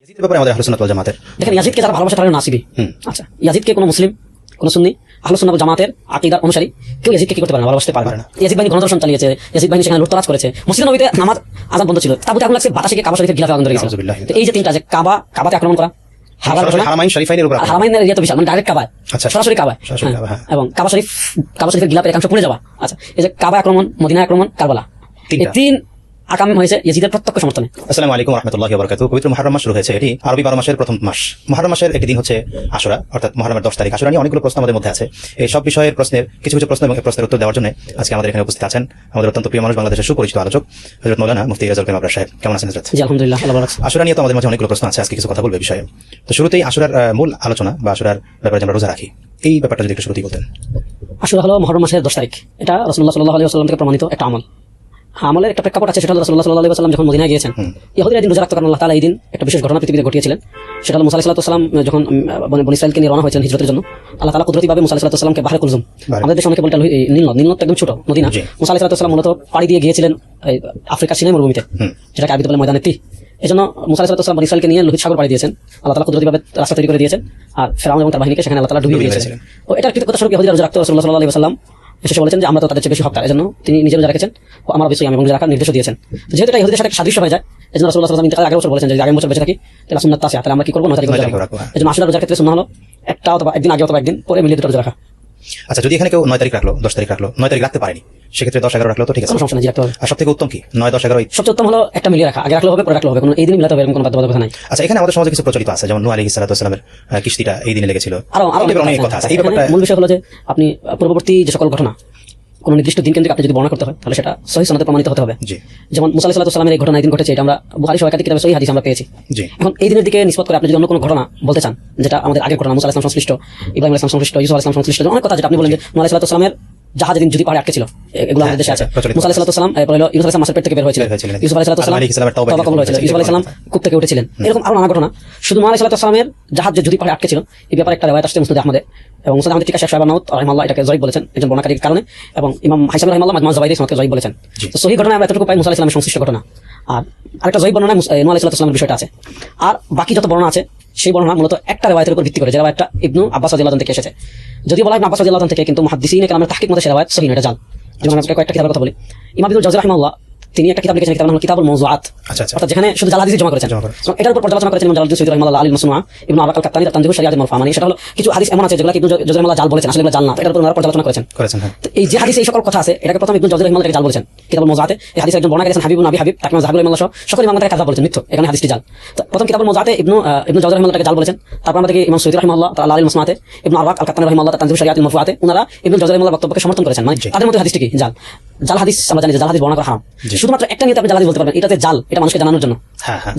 ইয়াজিদের ব্যাপারে আমাদের আহলে সুন্নাত ওয়াল জামাতের দেখেন, ইয়াজিদকে যারা ভালোবাসে তারা নাসিবি। আচ্ছা, ইয়াজিদকে কোনো মুসলিম, কোনো সুন্নি, আহলে সুন্নাত ওয়াল জামাতের আকীদার অনুসারী কেউ ইয়াজিদকে কি করতে পারে না, ভালোবাসতে পারবে না। ইয়াজিদ বাহিনী গণধর্ষণ চালিয়েছে, ইয়াজিদ বাহিনী সেখানে লুটতরাজ করেছে, মসজিদ নববীতে নামাজ আযান বন্ধ ছিল, তাবুতে আগুন লাগছে, বাতাসে গিয়ে কাবা শরীফের গিলাফে আগুন ধরে গেছে। তো এই যে তিনটা, যে কাবাতে আক্রমণ করা, হারামাইন শরীফাইনের উপর হারামাইনের এরিয়া তো বিশাল, মানে ডাইরেক্ট কাবায়, সরাসরি কাবায়, এবং কাবা শরীফের গিলাফের একাংশ পুড়ে যাওয়া। আচ্ছা, এই যে কাবা আক্রমণ, মদিনা আক্রমণ, কারবালা, এই তিন আকাম হয়েছে ইয়াজিদের প্রত্যক্ষ সমর্থনে। আসসালামু আলাইকুম ওয়া রাহমাতুল্লাহি ওয়া বারাকাতুহু। পবিত্র মুহররম মাস শুরু হয়েছে। এটি আরবি 12 মাসের প্রথম মাস। মুহররম মাসের একটি দিন হচ্ছে আশুরা, অর্থাৎ মুহররমের 10 তারিখ। আশুরা নিয়ে অনেকগুলো প্রশ্ন আমাদের মধ্যে আছে। এই সব বিষয়ের প্রশ্নের কিছু প্রশ্ন এবং প্রশ্নের উত্তর দেওয়ার জন্য আজকে আমাদের এখানে উপস্থিত আছেন আমাদের অত্যন্ত প্রিয় মানুষ, বাংলাদেশের সুপরিচিত আলোচক হযরত মাওলানা মুফতি রেজাউল করিম আবরার সাহেব। কেমন আছেন হযরত? জি আলহামদুলিল্লাহ, ভালো আছি। আশুরা নিয়ে তো আমাদের মাঝে অনেকগুলো প্রশ্ন আছে, আজকে কিছু কথা বলবো এই বিষয়ে। তো শুরুতেই আশুরার মূল আলোচনা বা আশুরার ব্যাপারে আমরা রোজা রাখি, এই ব্যাপারটা যদি একটু শুরুতেই বলতেন। আশুরা হলো মুহররম মাসের 10 তারিখ। এটা রাসূলুল্লাহ সাল্লাল্লাহু আলাইহি ওয়াসাল্লাম থেকে প্রমাণিত একটা আমল। আমলের একটা প্রেক্ষাপট আছে, সেটা হলো রাসূলুল্লাহ সাল্লাল্লাহু আলাইহি ওয়াসাল্লাম যখন মদিনায় গিয়েছেন, ইহুদিরা দিন রোজা রাখতে, কারণ আল্লাহ তাআলা এই দিন একটা বিশেষ ঘটনা পৃথিবীতে ঘটিয়েছিলেন। সেটা হলো মুসা আলাইহিস সালাম যখন বনী ইসরাঈলকে নিয়ে রওনা হয়েছেন হিজরতের জন্য, আল্লাহ তাআলা কুদরতিভাবে মুসা আলাইহিস সালামকে বাহরে কুলজুম, আমাদের দেশে অনেকে বলতে নীল নদ একদম ছোট মদিনা, মুসা আলাইহিস সালাম মূলত পাড়ি দিয়ে গিয়েছিলেন আফ্রিকার সিনাই মরুভূমিতে, যেটাকে আরবিতে বলে ময়দানে তি। এজন্য মুসা আলাইহিস সালাম বনী ইসরাঈলকে নিয়ে লোহিত সাগর পাড়ি দিয়েছেন, আল্লাহ তাআলা কুদরতিভাবে রাস্তা তৈরি করে দিয়েছেন, আর ফিরআউন এবং তার বাহিনীকে সেখানে আল্লাহ তাআলা ডুবিয়ে দিয়েছিলেন। তো এটা কৃতজ্ঞতা স্বরূপ ইহুদিরা রোজা রাখতে রাসূলুল্লাহ সাল্লাল্লাহু আলাইহি ওয়াসাল্লাম এসে বলেছেন যে আমরা তো তাদের চেয়ে বেশি হকদার, এজন্য তিনি নিজে রোজা রেখেছেন ও আমার অবশ্যই আমি এবং রোজা রাখার নির্দেশ দিয়েছেন। যেহেতু এটা ইহুদিদের সাথে সাদৃশ্য হয়ে যায়, এজন্য রাসূলুল্লাহ সাল্লাল্লাহু আলাইহি ওয়াসাল্লাম আগের বছর বলেছেন যে আগের বছর বেঁচে থাকি তাহলে সুন্নাত তাসিয়া, তাহলে আমরা কি করব, 9 তারিখ রোজা রাখব। এজন্য আশুরা রোজার ক্ষেত্রে সুন্নাহ হলো একটা অথবা একদিন আগে অথবা একদিন পরে মিলিয়ে দুটো রোজা রাখা। আচ্ছা, যদি এখানে কেউ 9 তারিখ রাখলো, 10 তারিখ রাখলো, 9 তারিখ রাখতে পারেনি, সেক্ষেত্রে 10-11 রাখলো তো ঠিক আছে, সমস্যা নেই, রাখতে হবে। আর সবথেকে উত্তম কি 9-10-11? সবচেয়ে উত্তম হলো একটা মিলিয়ে রাখা, আগে রাখলে হবে পরে রাখলে হবে, কোনো এই দিন মিলাতে হবে এরকম কোনো বাধ্যবাধকতা নাই। আচ্ছা, এখানে আমাদের সমাজে কিছু প্রচলিত আছে, যেমন নূহ আলাইহিস সালাতু ওয়াস সালামের কিস্তিটা এই দিনে লেগেছিল, আরো অনেক কথা আছে। এই ব্যাপারটা মূল বিষয় হলো যে আপনি পূর্ববর্তী যে সকল ঘটনা কোন নির্দিষ্ট দিন কেন্দ্রিক আপনি যদি বর্ণনা করতে হয় তাহলে সেটা সহিহ সনদে প্রমাণিত হতে হবে। যেমন মুসা আলাইহিস সালামের এই ঘটনা এই দিন ঘটেছে, এটা আমরা বুখারী সহ একাধিক কিতাবে সহিহ হাদিস আমরা পেয়েছি। এখন এই দিনের দিকে নিসবত করে আপনি যদি অন্য কোনো ঘটনা বলতে চান, যেটা আমাদের আগের ঘটনা, মুসা আলাইহিস সালাম সংশ্লিষ্ট, ইব্রাহিম আলাইহিস সালাম সংশ্লিষ্ট, ইউসুফ আলাইহিস সালাম সংশ্লিষ্ট, অনেক কথা যেটা আপনি বলেন যে নূহ আলাইহিস সালামের জাহাজ যেদিন যদি পাহাড়ে আটকে ছিল, এগুলো আমাদের দেশে আছে। মুসা আলাইহিস সালাম এরপর হলো ইউসুফ আলাইহিস সালাম মাছের পেট থেকে বের হয়েছিলেন, ইউসুফ আলাইহিস সালাম তওবা কবুল হয়েছিল, ইউসুফ আলাইহিস সালাম কূপ থেকে উঠেছিলেন, এরকম আরো নানা ঘটনা। শুধু নূহ আলাইহিস সালামের জাহাজ যে যদি পাহাড়ে আটকে ছিল এই ব্যাপারে একটা রিওয়ায়াত আসছে মুসনাদ আহমদে, এবং মুসনাদ আহমদ থেকে শেখ শাহবান নাউত রাহিমাহুল্লাহ এটাকে জয়ীফ বলেছেন একজন বর্ণনাকারীর কারণে, এবং ইমাম হাইসাম রাহিমাহুল্লাহ মাজমা যাওয়াইদে সনদকে জয়ীফ বলেছেন। তো সহিহ ঘটনা আমরা এতটুকু পাই মুসা আলাইহিস সালামের সংশ্লিষ্ট ঘটনা, আর আরেকটা জয়ীফ বর্ণনায় নূহ আলাইহিস সালামের বিষয়টা আছে। আর বাকি যত বর্ণনা আছে সেই বর্ণনা মূলত একটা রিওয়ায়াতের উপর ভিত্তি করে, যে রিওয়ায়াতটা ইবনু আব্বাস রাদিয়াল্লাহু আনহু থেকে এসেছে। যদিও বলা হয় ইবনু আব্বাস রাদিয়াল্লাহু আনহু থেকে, কিন্তু মুহাদ্দিসিনে কেরামের তাহকিক মতে সে রিওয়ায়াত সহিহ, এটা জাল। যেমন আমরা কয়েকটা কিতাবের কথা বলি, ইমাম ইবনুল জাওজি রাহিমাহুল্লাহ তিনি একটা কিতাব লিখেছেন, কিতাবের নাম কিতাবুল মাওযুআত, অর্থাৎ যেখানে শুধু জাল হাদিস জমা করেছেন। এটার উপর পর্যালোচনা করেছেন ইমাম জালালউদ্দিন সুয়ুতী রাহিমাহুল্লাহ আলী মাসনুআ, ইবনু আবাক আল-কাত্তানি তানজিহুশ শারিআত মারফুআ, মানে সেটা হলো কিছু হাদিস এমন আছে যেগুলো ইবনু জাওজি রাহিমাহুল্লাহ জাল বলেছেন, আসলে এগুলো জাল না, এটার উপর ওনারা পর্যালোচনা করেছেন। তো এই যে হাদিসে এই সকল কথা আছে, এটাকে প্রথম ইবনু জাওজি রাহিমাহুল্লাহ জাল বলেছেন কিতাবুল মাওযুআতে। এই হাদিসে একজন বর্ণনা করেছেন হাবিব ইবনে আবি হাবিব, তাকে জাহাবুল রাহিমাহুল্লাহ সহ সকল ইমাম তাকে কাযাব বলেছেন, মিথ্যা, এখানে হাদিসটি জাল। তো প্রথম কিতাবুল মাওযুআতে ইবনু জাওজি রাহিমাহুল্লাহ জাল বলেছেন। তারপর আমাদের ইমাম সুয়ুতী রাহিমাহুল্লাহ তাআলা আলী মাসনুআতে, ইবনু আবাক আল-কাত্তানি রাহিমাহুল্লাহ তানজিহুশ শারিআত মারফুআতে, ওনারা ইবনু জাওজি রাহিমাহুল্লাহ বক্তব্যকে সমর্থন করেছেন, মানে তাদের মধ্যে হাদিসটি কি জাল। জাল হাদিস আমরা জানি যে জাল হাদিস বর্ণনা করা হারাম। শুধুমাত্র একটা নিয়ে আপনি জাল হাদিস বলতে পারবেন, এটাতে জাল, এটা মানুষকে জানানোর জন্য,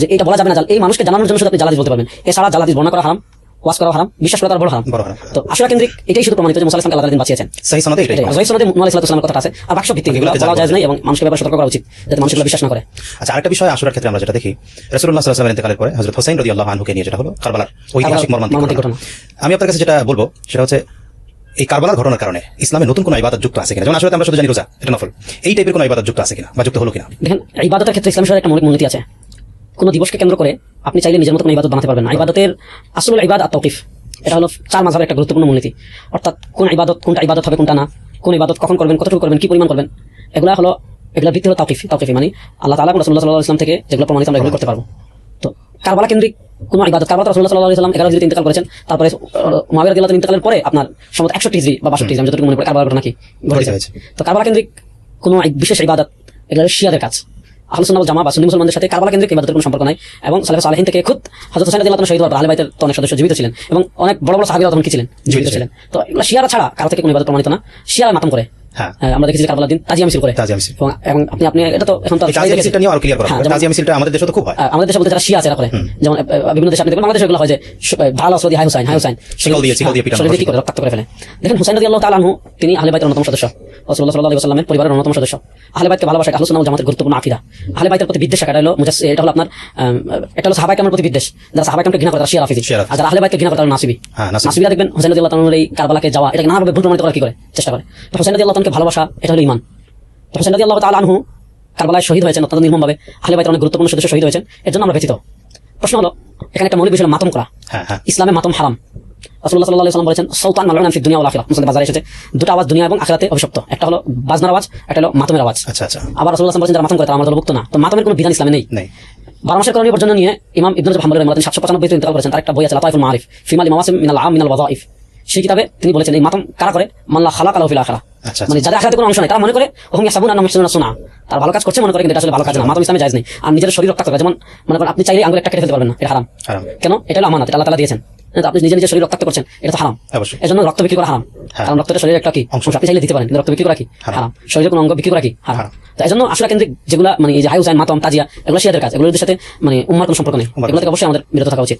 যে এটা বলা যাবে না জাল, এই মানুষকে জানানোর জন্য শুধু আপনি জাল হাদিস বলতে পারবেন। এছাড়া জাল হাদিস বর্ণনা করা হারাম, ওয়াজ করা হারাম, বিশ্বাস করা বড় হারাম। তো আশুরা কেন্দ্রিক এটাই শুধু প্রমাণিত যে মুসা আলাইহিস সালাম আল্লাহ দিন বাঁচিয়েছেন, সহিহ সনদে এটাই, সহিহ সনদে নূহ আলাইহিস সালামের কথা আছে। আর বাক্স ভিত্তিক এগুলো বলা যায় না, এবং মানুষকে ব্যাপারে সতর্ক করা উচিত যাতে মানুষগুলো বিশ্বাস না করে। আচ্ছা, আরেকটা বিষয় আশুরার ক্ষেত্রে আমরা যেটা দেখি, রাসূলুল্লাহ সাল্লাল্লাহু আলাইহি ওয়াসাল্লামের ইন্তেকালের পরে হযরত হুসাইন রাদিয়াল্লাহু আনহুকে নিয়ে যেটা হলো কারবালার ঐতিহাসিক মর্মান্তিক ঘটনা। আমি আপনার কাছে যেটা বলবো সেটা হচ্ছে এই কারবালার ঘটনার কারণে ইসলামে নতুন কোনো ইবাদত যুক্ত আছে কিনা, যেমন আসলে আমরা শুধু জানি রোজা, এটা নফল, এই টাইপের কোনো ইবাদত যুক্ত আছে কিনা বা যুক্ত হলো কিনা। দেখেন, ইবাদতের ক্ষেত্রে ইসলামের একটা মৌলিক মূলনীতি আছে, কোনো দিবসকে কেন্দ্র করে আপনি চাইলে নিজের মতো কোনো ইবাদত বানাতে পারবেন না। ইবাদতের আসল ইবাদত আত-তাওকিফ, এটা হলো 4 মাযহাবের একটা গুরুত্বপূর্ণ মূলনীতি, অর্থাৎ কোন ইবাদত কোনটা ইবাদত হবে কোনটা না, কোন ইবাদত কখন করবেন, কতটুকু করবেন, কি পরিমাণ করবেন, এগুলা ভিত্তি হলো তাওকিফি, মানে আল্লাহ তাআলা এবং রাসূলুল্লাহ সাল্লাল্লাহু আলাইহি ওয়াসাল্লাম থেকে যেগুলো প্রমাণিত আমরা এগুলো করতে পারবো। তো কারবালা কেন্দ্রিক কোনো ইবাদত, কারবালা রাসূলুল্লাহ সাল্লাল্লাহু আলাইহি ওয়াসাল্লাম 11 হিজরিতে ইন্তেকাল করেছেন, তারপরে মুআবিয়া রাদিয়াল্লাহু আনহু ইন্তেকালের পরে আপনার সম্ভবত 61 হিজরি বা 62 হিজরি, আমি যতটুকু মনে পড়ে কারবালার ঘটনা কি ঘটেছে। তো কারবালা কেন্দ্রিক কোনো বিশেষ ইবাদত এগুলো শিয়াদের কাজ। আহলে সুন্নাহ ওয়াল জামাত বা সুন্নি মুসলমানদের সাথে কারবালা কেন্দ্রিক ইবাদতের কোনো সম্পর্ক নাই। এবং সালেফ সালেহিন থেকে খুদ হযরত হুসাইন রাদিয়াল্লাহু আনহু শহীদ হওয়ার পর আহলে বাইতের তো অনেক সদস্য জীবিত ছিলেন, এবং অনেক বড় বড় সাহাবীরা তখন কি ছিলেন, জীবিত ছিলেন। তো এগুলো শিয়ারা ছাড়া কারো থেকে কোনো ইবাদত প্রমাণিত না। শিয়ারা মাতাম করে, আমরা দেখেছি কারবালার দিন তাজিয়া মিছিল করে, এবং আপনি এটা তো এখন তো তাজিয়া মিছিলটা নিয়ে আরো ক্লিয়ার করা, তাজিয়া মিছিলটা আমাদের দেশে তো খুব হয়, আমাদের দেশে বলতে যারা শিয়া আছে এরা করে, যেমন বিভিন্ন দেশে আপনি দেখবেন, বাংলাদেশে এগুলো হয় যে ঢাল অস্ত্র দিয়ে হাই হুসাইন শিকল দিয়ে পিটানো, শরীরে কি করে রক্তাক্ত করে ফেলে। দেখেন হুসাইন রাদিয়াল্লাহু তাআলা আনহু তিনি আহলে বাইতের অন্যতম সদস্য, রাসূলুল্লাহ সাল্লাল্লাহু আলাইহি ওয়াসাল্লামের পরিবারের অন্যতম সদস্য। আহলে বাইতকে ভালোবাসা আহলে সুন্নাহ ওয়াল জামাতের গুরুত্বপূর্ণ আকীদা। আহলে বাইতের প্রতি বিদ্বেষ এটা হলো এটা হলো আপনার এটা হলো সাহাবায়ে কেরামের প্রতি বিদ্বেষ। যারা সাহাবায়ে কেরামকে ঘৃণা করে তারা শিয়া রাফিজি, আর যারা আহলে বাইতকে ঘৃণা করে তারা নাসিবি। নাসিবিরা দেখবেন হুসাইন রাদিয়াল্লাহু তাআলার এই কারবালাকে যাওয়া এটাকে নানাভাবে ভুল প্রমাণিত করার কি করে চেষ্টা করে। তো হুসাইন রাদিয়াল্লাহু তাআলাকে ভালোবাসা এটা হলো ঈমান। তো হুসাইন রাদিয়াল্লাহু তাআলা আনহু কারবালায় শহীদ হয়েছেন অত্যন্ত নির্মমভাবে, আহলে বাইতের অনেক গুরুত্বপূর্ণ সদস্য শহীদ হয়েছেন, এর জন্য আমরা ব্যথিত। প্রশ্ন হলো এখানে একটা মৌলিক বিষয় হলো মাতম করা। হ্যাঁ হ্যাঁ ইসলামে মাতম হারাম। রাসূলুল্লাহ সাল্লাল্লাহু আলাইহি ওয়াসাল্লাম বলেছেন সাউতান মালউনান ফিদ দুনিয়া ওয়াল আখিরাহ। মুসলিম বাজারে এসেছে দুটো আওয়াজ দুনিয়া এবং আখিরাতে অভিশপ্ত। একটা হলো বাজনার আওয়াজ, একটা হলো মাতমের আওয়াজ। আচ্ছা আচ্ছা আবার রাসূলুল্লাহ সাল্লাল্লাহু আলাইহি ওয়াসাল্লাম বলেছেন যারা মাতম করে তারা আমার দলভুক্ত না। তো মাতমের কোনো বিধান ইসলামে নেই। নেই 12 মাসের করণীয় পর্যন্ত নিয়ে ইমাম ইবনে রাজব হাম্বলী রাহিমাহুল্লাহ 795 তে ইন্তেকাল করেছেন। তার একটা বই আছে লাতাইফুল মাআরিফ ফি মালি মাওয়াসিম মিনাল আম মিনাল ওয়াযাইফ। সেই কিতাবে তিনি বলেছেন এই মাতম কারা করে মাল্লা খালাক আলাহু ফিল আখিরাহ। আচ্ছা মানে যাদের আখিরাতে কোনো অংশ নাই তারা মনে করে ওহম ইয়াসাবুনা আন্নাহুম ইয়াহসিনুনা সুনআ, তার ভালো কাজ করছে মনে করে, কিন্তু এটা আসলে ভালো কাজ না। মাতম ইসলামে জায়েজ নেই। আর নিজের শরীর রক্ষা করা, যেমন মনে করেন আপনি চাইলে আঙ্গুল একটা কেটে ফেলতে পারবেন না, এটা হারাম। হারাম কেন? এটা হলো আমানত, এটা আল্লাহ তাআলা দিয়েছেন। কিন্তু আপনি নিজের শরীর রক্তাক্ত করছেন, এটা তো হারাম। অবশ্যই এজন্য রক্ত বিক্রি করা হারাম। হ্যাঁ। কারণ রক্তটা শরীরের একটা কি অংশ, আপনি চাইলে দিতে পারেন, কিন্তু রক্ত বিক্রি করা কি হারাম। হারাম। শরীরের কোনো অঙ্গ বিক্রি করা কি হারাম। হারাম। তো এজন্য আসলে কেন্দ্রিক যেগুলা মানে এই যে হাই হুসাইন মাতম তাজিয়া এগুলো শিয়াদের কাজ, এগুলোর সাথে মানে উম্মার কোনো সম্পর্ক নেই। এগুলো থেকে অবশ্যই আমাদের বিরত থাকা উচিত।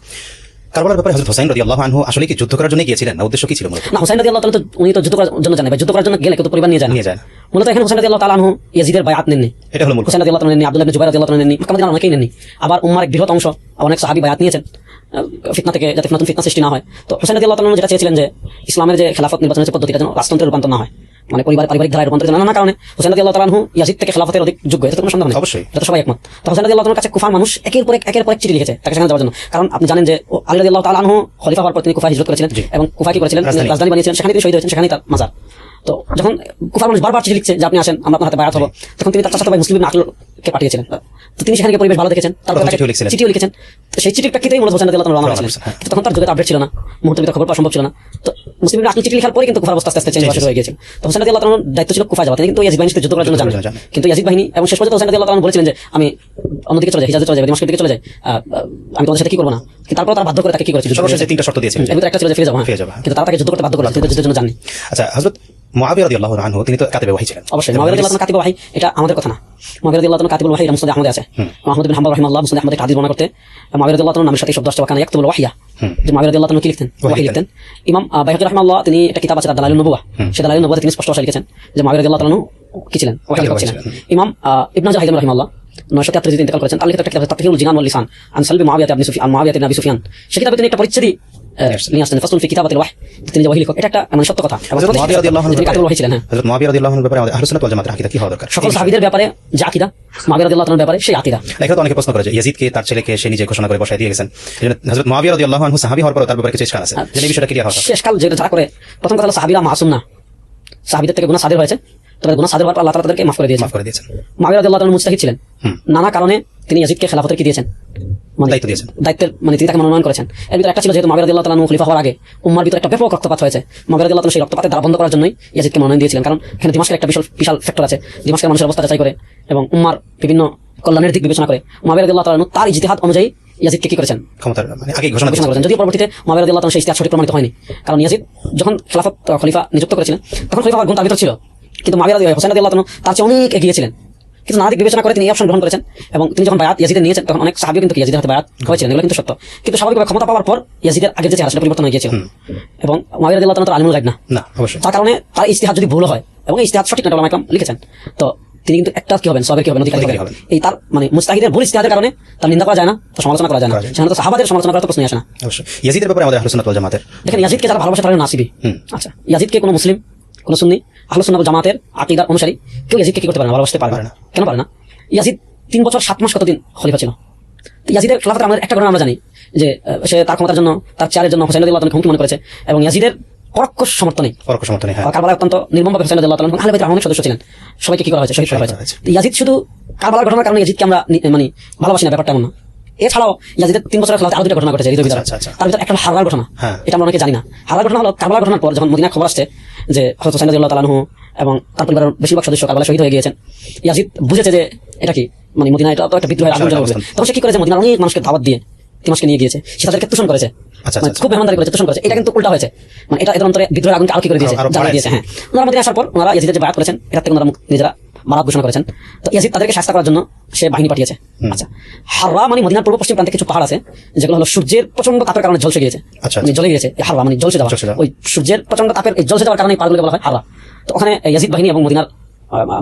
কারবালার ব্যাপারে হযরত হুসাইন রাদিয়াল্লাহু আনহু আসলে কি যুদ্ধ করার জন্য গিয়েছিলেন না উদ্দেশ্য কি ছিল মূলত? না, হুসাইন রাদিয়াল্লাহু তাআলা তো উনি তো যুদ্ধ করার জন্য জানেন, যুদ্ধ করার জন্য গেলে কেউ তো পরিবার নিয়ে যায় নিয়ে যায় না। মূলত এখানে হুসাইন রাদিয়াল্লাহু তাআলা আনহু ইয়াজিদের বায়াত নেননি। এটা হলো মূল হুসাইন রাদিয়াল্লাহু তাআলা নেননি, আব্দুল্লাহ ইবনে জুবাইর রাদিয়াল্লাহু তাআলা নেননি, মক্কা মদিনার অনেকেই নেননি। আবার উম্মার এক বৃহৎ অংশ অনেক সাহাবী বায়াত নিয়েছেন ফিতনা থেকে, যাতে নতুন ফিতনা সৃষ্টি না হয়। তো হুসাইন রাদিয়াল্লাহু তাআলা যেটা চেয়েছিলেন যে ইসলামের যে খেলাফত নির্বাচনের যে পদ্ধতিটা যেন রাজতন্ত্রের রূপান্তর না হয়, মানে পারিবারিক ধারায় রূপান্তরিত না কারণে হুসাইন রাদিয়াল্লাহু তাআলা আনহু ইয়াজিদ থেকে খেলাফতের অধিক যোগ্য, এটা কোনো সন্দেহ নেই। অবশ্যই এটা তো সবাই একমত। তো হুসাইন রাদিয়াল্লাহু তাআলার কাছে কুফার মানুষ একের পর এক চিঠি লিখেছে তাকে সেখানে যাওয়ার জন্য। কারণ আপনি জানেন যে আলী রাদিয়াল্লাহু তাআলা আনহু খলিফা হওয়ার পর তিনি কুফা হিজরত করেছিলেন এবং কুফা কি করেছিলেন রাজধানী বানিয়েছিলেন, সেখানে তিনি শহীদ হয়েছেন, সেখানেই তার মাজার। তো যখন কুফার মানুষ বারবার চিঠি লিখছে যে আপনি আসেন আমরা আপনার হাতে বায়াত হবো, তখন তিনি তার চাচাতো ভাই মুসলিম ইবনে আকলকে পাঠিয়েছিলেন। তো তিনি সেখানে পরিবেশ ভালো দেখেছেন, তারপর চিঠিও লিখেছেন। তো সেই চিঠির প্রেক্ষিতেই মূলত হোসেন রাদিয়াল্লাহু তাআলা রওনা হয়েছিলেন। কিন্তু তখন তার যোগ্যতা আপডেট ছিল না, মুহূর্তের ভিতরে খবর পাওয়া সম্ভব ছিল না। তো মুসলিম ইবনে আকল চিঠি লেখার পরে কিন্তু কুফার অবস্থা আস্তে আস্তে চেঞ্জ হয়ে গিয়েছিল। তো হোসেন রাদিয়াল্লাহু তাআলার দায়িত্ব ছিল কুফা যাওয়া, তিনি কিন্তু ইয়াজিদ বাহিনীর সাথে যুদ্ধ করার জন্য যান। কিন্তু ইয়াজিদ বাহিনী এবং শেষ পর্যন্ত হোসেন রাদিয়াল্লাহু তাআলা বলেছিলেন যে আমি অন্যদিকে চলে যাই, হিজাজে চলে যাই, দিমাশকের দিকে চলে যাই, আমি তোমাদের সাথে কি করবো না। কিন্তু তারপর তারা বাধ্য করে তাকে কি করেছিল, সর্বশেষে তিনটা শর্ত দিয়েছিলেন, এর ভিতরে একটা ছিল যে ফিরে যাবো। কিন্তু তারা তাকে যুদ্ধ করতে বাধ্য করলো, তিনি যুদ্ধের জন্য যাননি। আচ্ছা হযরত মুআবিয়া রাদিয়াল্লাহু আনহু তিনি তো কাতিবে ওয়াহী ছিলেন। অবশ্যই মুআবিয়া রাদিয়াল্লাহু তাআলা কাতিবে ওয়াহী, এটা আমাদের কথা না। মুআবিয়া রাদিয়াল্লাহু তাআলা কাতিবুল ওয়াহী এটা মুসনাদ আহমদে আছে। আহমদ বিন হাম্বল রাহিমাহুল্লাহ মুসনাদ আহমদের হাদিস বর্ণনা করতে মুআবিয়া রাদিয়াল্লাহু তাআলার নামের সাথে শব্দ আসছে ওয়াকানা ইয়াকতুবুল ওয়াহইয়া। যে মুআবিয়া রাদিয়াল্লাহু তাআলা কি লিখতেন? ওয়াহী লিখতেন। ইমাম বাইহাকী রাহিমাহুল্লাহ তিনি একটা কিতাব আছে তার দালাইলুন নবুওয়া, সেই দালাইলুন নবুওয়াতে তিনি স্পষ্ট ভাষায় লিখেছেন যে মুআবিয়া রাদিয়াল্লাহু তাআলা কি ছিলেন? ওয়াহী লেখক ছিলেন। ইমাম ইবনে জাহিদ রাহিমাহুল্লাহ 973 তে ইন্তেকাল করেছেন। তার লিখিত একটা কিতাব তাকফিরুল জিনান ওয়াল লিসান আন সালবি মুআবিয়া ইবনে সুফিয়ান মুআবিয়া ইবনে আবি সুফিয়ান, সেই কিতাবে তিনি একটা পরিচ্ছেদই নিয়ে আসছেন ফাসলুন ফি কিতাবাতিল ওয়াহী, তিনি যে ওয়াহী লেখক, এটা একটা মানে সত্য কথা। হযরত মুআবিয়া রাদিয়াল্লাহু আনহু কাতিবুল ওয়াহী ছিলেন। হযরত মুআবিয়া রাদিয়াল্লাহু আনহুর ব্যাপারে আমাদের আহলুস সুন্নাত ওয়াল জামাতের আকীদা কি হওয়া দরকার? সকল সাহাবীদের ব্যাপারে যে আকীদা, মুআবিয়া রাদিয়াল্লাহু তাআলার ব্যাপারে সেই আকীদা। এখানে তো অনেকে প্রশ্ন করে যে ইয়াজিদকে তার ছেলেকে সে নিজে ঘোষণা করে বসায় দিয়ে গেছেন। এজন্য হযরত মুআবিয়া রাদিয়াল্লাহু আনহু সাহাবী হওয়ার পর তার ব্যাপারে কিছু ইশকাল আছে, যে এই বিষয়টা ক্লিয়ার হওয়া দরকার। শেষকাল যেটা যারা করে, প্রথম কথা হলো সাহাবীরা মাসুম না, সাহাবীদের থেকে গুনাহ সাদির হয়েছে, তবে গুনাহ সাদির হওয়ার পর আল্লাহ তাআলা তাদেরকে মাফ করে দিয়েছেন। মুআবিয়া রাদিয়াল্লাহু তাআলা মুজতাহিদ ছিলেন, নানা কারণে তিনি ইয়াজিদকে খেলাফতের কি দিয়েছেন, দায়িত্ব দিয়েছেন, দায়িত্বের মানে তিনি তাকে মনোনয়ন করেছেন। এর ভিতরে একটা ছিল যেহেতু মুআবিয়া রাদিয়াল্লাহু তাআলা খলিফা হওয়ার আগে উম্মার ভিতরে একটা ব্যাপক রক্তপাত হয়েছে, মুআবিয়া রাদিয়াল্লাহু তাআলা সেই রক্তপাতের দ্বার বন্ধ করার জন্যই ইয়াজিদকে মনোনয়ন দিয়েছিলেন। কারণ এখানে দিমাশকের একটা বিশাল ফ্যাক্টর আছে, দিমাশকের মানুষের অবস্থা যাচাই করে এবং উম্মার বিভিন্ন কল্যাণের দিক বিবেচনা করে মুআবিয়া রাদিয়াল্লাহু তাআলা তার ইজতিহাদ অনুযায়ী ইয়াজিদকে কি করেছেন, ক্ষমতার মানে আগে ঘোষণা করেছেন। যদিও পরবর্তীতে মুআবিয়া রাদিয়াল্লাহু তাআলা সেই ইজতিহাদ সঠিক প্রমাণিত হয়নি, কারণ ইয়াজিদ যখন খেলাফত খলিফা নিযুক্ত করেছিলেন তখন খলিফা হওয়ার গুণ তার ভিতর ছিল, কিন্তু হোসেন রাদিয়াল্লাহু তাআলা তার চেয়ে অনেক এগিয়ে ছিলেন। কিন্তু নানা দিক বিবেচনা করে তিনি এই অপশন গ্রহণ করেছেন এবং তিনি যখন বায়াত ইয়াজিদের নিয়েছেন তখন অনেক সাহাবী কিন্তু ইয়াজিদের হাতে বায়াত হয়েছিলেন, এগুলো কিন্তু সত্য। কিন্তু স্বাভাবিকভাবে ক্ষমতা পাওয়ার পর ইয়াজিদের আগের যে চেহারা সেটা পরিবর্তন হয়ে গিয়েছিল এবং মুআবিয়া রাদিয়াল্লাহু তাআলা আলিমুল গায়ব না, অবশ্যই। তার কারণে তার ইজতিহাদ যদি ভুল হয় এবং ইজতিহাদ সঠিক না উলামা ইকরাম লিখেছেন, তো তিনি কিন্তু একটা কি হবেন, সবের কি হবেন, অধিকারী হবেন। এই তার মানে মুজতাহিদের ভুল ইজতিহাদের কারণে তার নিন্দা করা যায় না, তার সমালোচনা করা যায় না, সেখানে তো সাহাবাদের সমালোচনা করার তো প্রশ্নই আসে না। অবশ্যই ইয়াজিদের ব্যাপারে আমাদের আহলুস সুন্নাত ওয়াল জামাতের দেখেন, ইয়াজিদকে যারা ভালোবাসে তারা নাসিবী। আচ্ছা, ইয়াজিদকে কোনো মুসলিম, কোনো সুন্নি, আহলুস সুন্নাত ওয়াল জামাতের আকীদার অনুসারী কেউ ইয়াজিদকে কি করতে পারে না, ভালোবাসতে পারে না। কেন পারে না? ইয়াজিদ 3 বছর 7 মাস কতদিন খলিফা ছিল। ইয়াজিদের খেলাফতের আমাদের একটা ঘটনা আমরা জানি যে সে তার ক্ষমতার জন্য, তার চেয়ারের জন্য হোসেন রাদিয়াল্লাহু তাআলা হুমকি মনে করেছে এবং ইয়াজিদের পরোক্ষ সমর্থনে কারবালায় অত্যন্ত নির্মমভাবে হোসেন রাদিয়াল্লাহু তাআলা আহলে বাইতের অনেক সদস্য ছিলেন, সবাইকে কি করা হয়েছে, শহীদ করা হয়েছে। ইয়াজিদ শুধু কারবালার ঘটনার কারণে ইয়াজিদকে আমরা মানে ভালোবাসি না, ব্যাপারটা এমন না। এছাড়াও ইয়াজিদের 3 বছরের খেলাফতে আরো 2টা ঘটনা ঘটেছে হৃদয় বিদারক। তার ভিতরে একটা হারার ঘটনা, এটা আমরা অনেকে জানি না। হারার ঘটনা হলো কারবালার ঘটনার পর যখন মদিনায় খবর আসছে যে হযরত হোসেন রাদিয়াল্লাহু তাআলা আনহু এবং তার পরিবারের বেশিরভাগ সদস্য কারবালায় শহীদ হয়ে গিয়েছেন, ইয়াজিদ বুঝেছে যে এটা কি মানে মদিনা, এটা তো একটা বিদ্রোহের আগুন জ্বলে উঠবে। তখন সে কি করেছে, মদিনার অনেক মানুষকে দাওয়াত দিয়ে দিমাশকে নিয়ে গিয়েছে, সে তাদেরকে তুষণ করেছে, খুব মেহমানদারি করেছে, তুষণ করেছে। এটা কিন্তু উল্টা হয়েছে, মানে এটা এদের অন্তরে বিদ্রোহের আগুনকে আলো কি করে দিয়েছে, জ্বালিয়ে দিয়েছে। হ্যাঁ, ওনারা মদিনায় আসার পর ওনারা ইয়াজিদের যে বায়াত করেছেন এটা থেকে ওনারা নিজেরা মারাত ঘোষণা করেছেন। তো ইয়াজিদ তাদেরকে শাস্তি করার জন্য সে বাহিনী পাঠিয়েছে। আচ্ছা, হাররা মানে মদিনার পূর্ব পশ্চিম প্রান্তে কিছু পাহাড় আছে যেগুলো হলো সূর্যের প্রচন্ড তাপের কারণে ঝলসে গিয়েছে, মানে জ্বলে গিয়েছে। হাররা মানে ঝলসে যাওয়া, ওই সূর্যের প্রচন্ড তাপের এই ঝলসে যাওয়ার কারণে পাহাড়গুলোকে বলা হয় হাররা। তো ওখানে ইয়াজিদ বাহিনী এবং মদিনার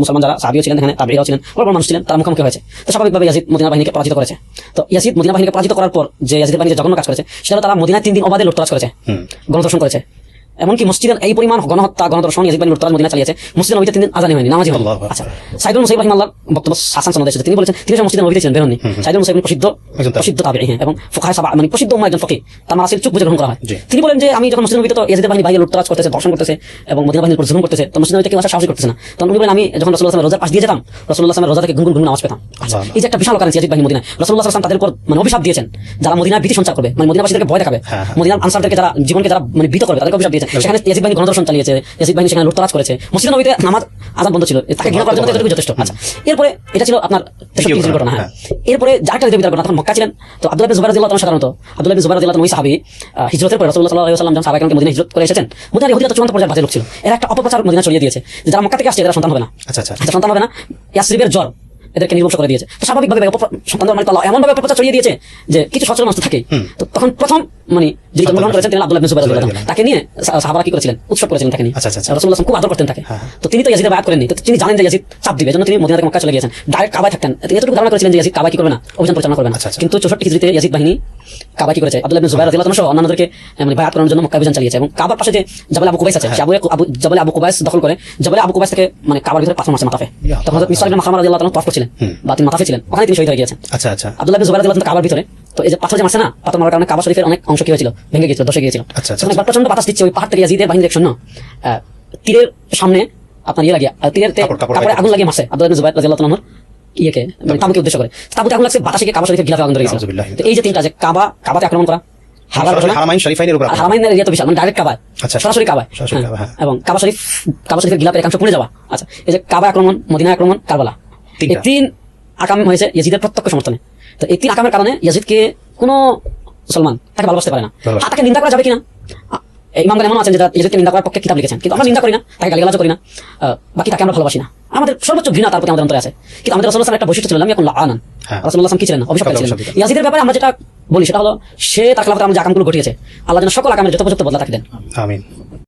মুসলমান যারা সাহাবীও ছিলেন, এখানে তাবেঈরাও ছিলেন, বড় মানুষ ছিলেন, তারা মুখোমুখি হয়েছে। তো স্বাভাবিকভাবে ইয়াজিদ মদিনা বাহিনীকে পরাজিত করেছে। তো ইয়াজিদ মদিনা বাহিনীকে পরাজিত করার পর যে ইয়াজিদের বাহিনী যে জঘন্য কাজ করেছে সেটা তারা মদিনায় 3 দিন অবাধে লুটতরাজ করেছে, গণধর্ষণ করেছে এমনকি মসজিদের এই পরিমাণ গণহত্যা গণধর্ষণ ইয়াজিদ বাহিনী লুটতরাজ মদিনা চালিয়েছে মসজিদের নবীতে 3 দিন আজানই হয়নি, নামাজই হয়নি। আল্লাহু আকবার। আচ্ছা, সাইদুল মুসাইব রাহিমাহুল্লাহ বক্তব্য হাসান সনদে এসেছে, তিনি বলেছেন তিনি মসজিদের নবীতে ছিলেন, বের হননি। সাইদুল মুসাইব প্রসিদ্ধ তাবেঈ, হ্যাঁ, এবং ফুকাহায়ে সাবা মানে প্রসিদ্ধ উম্মাহ একজন ফকিহ, তার মারাসিল চুপ বুঝে গ্রহণ করা হয়। তিনি বলেন যে আমি যখন মসজিদের নবীতে তো ইয়াজিদের বাহিনী বাইরে লুটতরাজ করতেছে, ধর্ষণ করতেছে এবং মদিনা বাহিনীর উপর জুলুম করতেছে, তো মসজিদের নবীতে কেউ আসা সাহসই করতেছে না। তখন উনি বলেন আমি যখন রাসূলুল্লাহ সাল্লাল্লাহু আলাইহি ওয়াসাল্লামের রোজার পাশ দিয়ে যেতাম, রাসূলুল্লাহ সাল্লাল্লাহু আলাইহি ওয়াসাল্লামের রোজা থেকে গুনগুন নামাজ পেতাম। আচ্ছা, এই যে একটা বিশাল কারণ ইয়াজিদ বাহিনী মদিনায়, রাসূলুল্লাহ সাল্লাল্লাহু আলাইহি ওয়াসাল্লাম তাদের উপর মানে অভিশাপ দিয়েছেন, যারা মদিনার ভীতি সঞ্চার করবে, মানে মদিনাবাসীদেরকে ভয় দেখাবে, মদিনার আনসারদেরকে যারা জীবনকে যারা মানে ভীত করবে, তাদেরকে অভিশাপ দিয়েছেন। সেখানে ইয়াজিদ বাহিনী গণধর্ষণ চালিয়েছে, ইয়াজিদ বাহিনী সেখানে লুটতরাজ করেছে, মসজিদের নবীতে নামাজ আযান বন্ধ ছিল, তাকে ঘৃণা করার জন্য এতটুকু যথেষ্ট। আচ্ছা, এরপরে এটা ছিল আপনার 63 হিজরির ঘটনা। হ্যাঁ, এরপরে যারটা দেবীর ঘটনা, তখন মক্কা ছিলেন, তো আব্দুল্লাহ ইবনে জুবাইর রাদিয়াল্লাহু তাআলা সাধারণত আব্দুল্লাহ ইবনে জুবাইর রাদিয়াল্লাহু ওই সাহাবী হিজরতের পরে রাসূলুল্লাহ সাল্লাল্লাহু আলাইহি ওয়াসাল্লাম যখন সাহাবায়ে কেরামকে মদিনায় হিজরত করে এসেছেন, মদিনার ইহুদিরা তো চূড়ান্ত পর্যায়ে বাজে লোক ছিল, এরা একটা অপপ্রচার মদিনা ছড়িয়ে দিয়েছে যে যারা মক্কা থেকে আসছে এরা সন্তান হবে না। আচ্ছা আচ্ছা আচ্ছা, সন্তান হবে না, ইয়াসরিবের জ্বর এদেরকে নির্বংশ করে দিয়েছে। তো স্বাভাবিকভাবে সন্তান মানে আল্লাহ এমন ভাবে অপপ্রচার ছড়িয়ে দিয়েছে যে কিছু সচল মানুষ থাকে। তো তখন প্রথম মানে যিনি জন্মগ্রহণ করেছেন তিনি আব্দুল্লাহ ইবনে জুবাইর রাদিয়াল্লাহু তাআলা, তাকে নিয়ে সাহাবারা কি করেছিলেন, উৎসব করেছিলেন তাকে নিয়ে। রাসূলুল্লাহ সাল্লাল্লাহু আলাইহি ওয়াসাল্লাম খুব আদর করতেন তাকে। তো তিনি তো ইয়াজিদের বায়াত করেননি, তো তিনি জানেন যে ইয়াজিদ চাপ দিবে, এজন্য তিনি মদিনা থেকে মক্কা চলে গিয়েছেন, ডাইরেক্ট কাবায় থাকতেন। এতটুকু ধারণা করেছিলেন যে ইয়াজিদ কাবায় কি করবে না, অভিযান পরিচালনা করবে না। কিন্তু 64 হিজরিতে ইয়াজিদ বাহিনী কাবা কি করেছে, আব্দুল্লাহ ইবনে জুবাইর রাদিয়াল্লাহু তাআলা সহ অন্যান্যদেরকে মানে বায়াত করার জন্য মক্কা অভিযান চালিয়েছে এবং কাবার পাশে যে জাবাল আবু কুবাইস আছে, সেই জাবাল আবু কুবাইস দখল করে জাবাল আবু কুবাইস থেকে মানে কাবার ভিতরে পাথর মারছে মাথাফে। তখন হযরত মিসা ইবনে মাখরামা রাদিয়াল্লাহু তাআলা তওয়াফ করছিলেন বা তিনি মাথাফে ছিলেন, ওখানে তিনি শহীদ হয়ে গিয়েছেন। আচ্ছা আচ্ছা আব্দুল্লাহ ইবনে জুবাইর রাদিয়াল্লাহু তাআলা কাবার ভিতরে, তো এই যে পাথর যে মারছে না, পাথর মারার কারণে কাবা শরীফের অনেক অংশ কি হয়েছিল, ভেঙে গিয়েছিল, ধসে গিয়েছিল। তখন একবার প্রচন্ড বাতাস দিচ্ছে, ওই পাহাড় থেকে ইয়াজিদের বাহিনীর একশন তীরের সামনে আপনার ইয়ে লাগিয়ে তীরের কাপড়ে আগুন লাগিয়ে মারছে আব্দুল্লাহ ইবনে জুবাইর রাদিয়াল্লাহু তাআলার ইয়েকে মানে তাবুকে উদ্দেশ্য করে, তাবুতে আগুন লাগছে, বাতাসে কাবা শরীফের গিলাফে আগুন ধরে গেছিল। তো এই যে তিনটা যে কাবাতে আক্রমণ করা, হারামাইন শরীফাইনের উপর হারামাইনের এরিয়া তো বিশাল, মানে ডাইরেক্ট কাবায়, সরাসরি কাবায়, এবং কাবা শরীফের গিলাফের একাংশ পুড়ে যাওয়া। আচ্ছা, এই যে কাবা আক্রমণ, মদিনা আক্রমণ, কারবালা, এই 3 আকাম হয়েছে ইয়াজিদের প্রত্যক্ষ সমর্থনে। তো এই 3 আকামের কারণে ইয়াজিদকে কোনো মুসলমান তাকে ভালোবাসতে পারে না। তাকে নিন্দা করা যাবে কিনা, ইমামগণ এমন আছেন যে ইয়াজিদকে নিন্দা করার পক্ষে কিতাব লিখেছেন, কিন্তু আমরা নিন্দা করি না, তাকে গালিগালাজ করি না, বাকি তাকে আমরা ভালোবাসি না। আমাদের সর্বোচ্চ ঘৃণা তার প্রতি আমাদের অন্তরে আছে। কিন্তু আমাদের রাসূলুল্লাহ সাল্লাল্লাহু আলাইহি ওয়াসাল্লাম একটা বৈশিষ্ট্য ছিল, আমি এখন লাআনান, রাসূলুল্লাহ সাল্লাল্লাহু আলাইহি ওয়াসাল্লাম কি ছিলেন, অভিশপ্ত ছিলেন। ইয়াজিদের ব্যাপারে আমরা যেটা বলি সেটা হলো সে তার খেলাফতে আমরা যে আকামগুলো ঘটিয়েছে, আল্লাহ যেন সকল আকামের যথোপযুক্ত বদলা তাকে দেন। আমিন।